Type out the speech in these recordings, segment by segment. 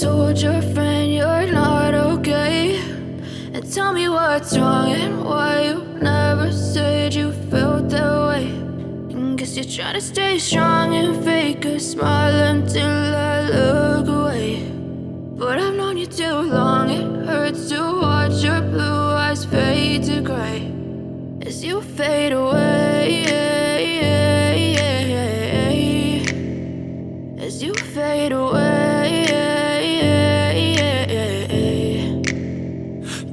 told your friend you're not okay, and tell me what's wrong and why you never said you felt that way. And guess you're trying to stay strong and fake a smile until I look away. But I've known you too long, it hurts to watch your blue eyes fade to gray as you fade away, as you fade away.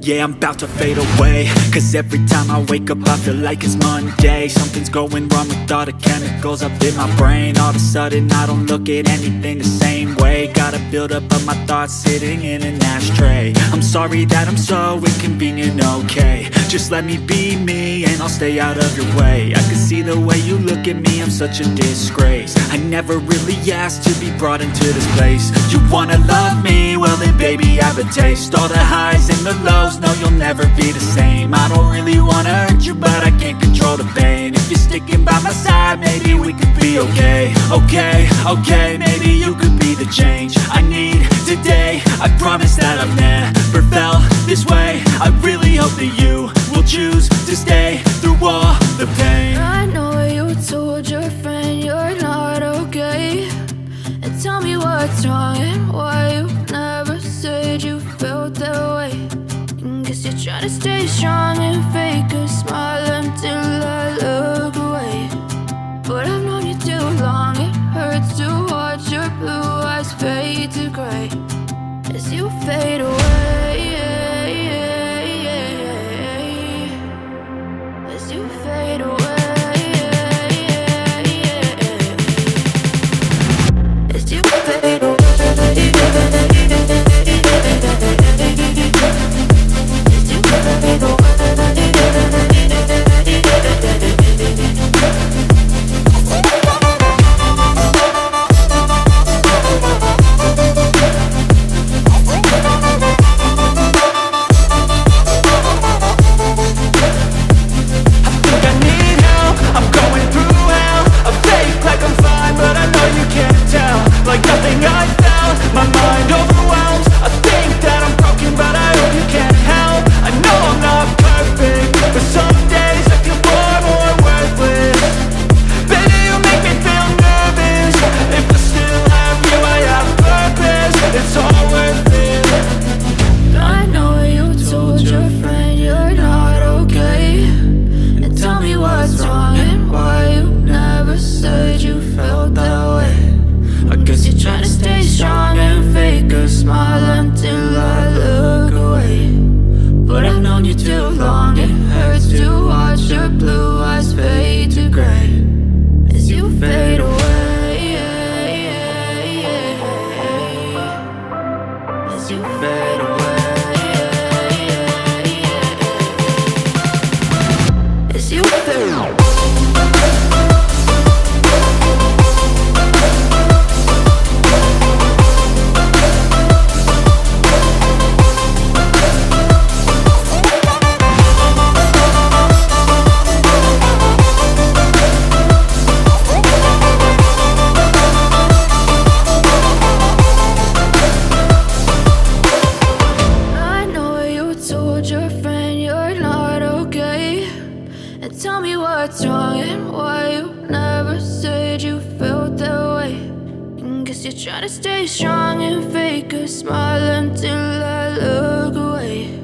Yeah, I'm about to fade away, cause every time I wake up I feel like it's Monday. Something's going wrong with all the chemicals up in my brain. All of a sudden I don't look at anything the same way. Gotta build up of my thoughts sitting in an ashtray. I'm sorry that I'm so inconvenient, okay. Just let me be me and I'll stay out of your way. I can see the way you look at me, I'm such a disgrace. I never really asked to be brought into this place. You wanna love me? Well then baby I have a taste. All the highs and the lows, no you'll never be the same. I don't really wanna hurt you but I can't control the pain. If you're sticking by my side maybe we could be okay. Okay, maybe you could be the change I need today. I promise that I've never felt this way. I really hope that you will choose to stay through all the pain. I know you told your friend you're not okay, and tell me what's wrong and why you never said you felt that way. And guess you're trying to stay strong and fake a smile until I look away. But I've known you too long, it hurts to watch your blue eyes fade to gray as you fade away, as you fade away, as you fade away. Like nothing I felt, my mind overwhelmed. I think that I'm broken but I hope you can't help. I know I'm not perfect, but some days I feel far more worthless. Baby, you make me feel nervous. If I still have you, I have purpose. It's all worth it. I know you told your friend you're not okay, and tell me what's wrong and why you never said you felt that way. I guess you're trying to stay strong and fake a smile until I look away. But I've known you too long, it hurts to watch your blue eyes fade to gray as you fade away, as you fade away, as you fade away. Tell me what's wrong and why you never said you felt that way. And guess you're trying to stay strong and fake a smile until I look away.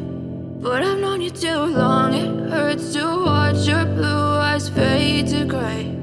But I've known you too long, it hurts to watch your blue eyes fade to gray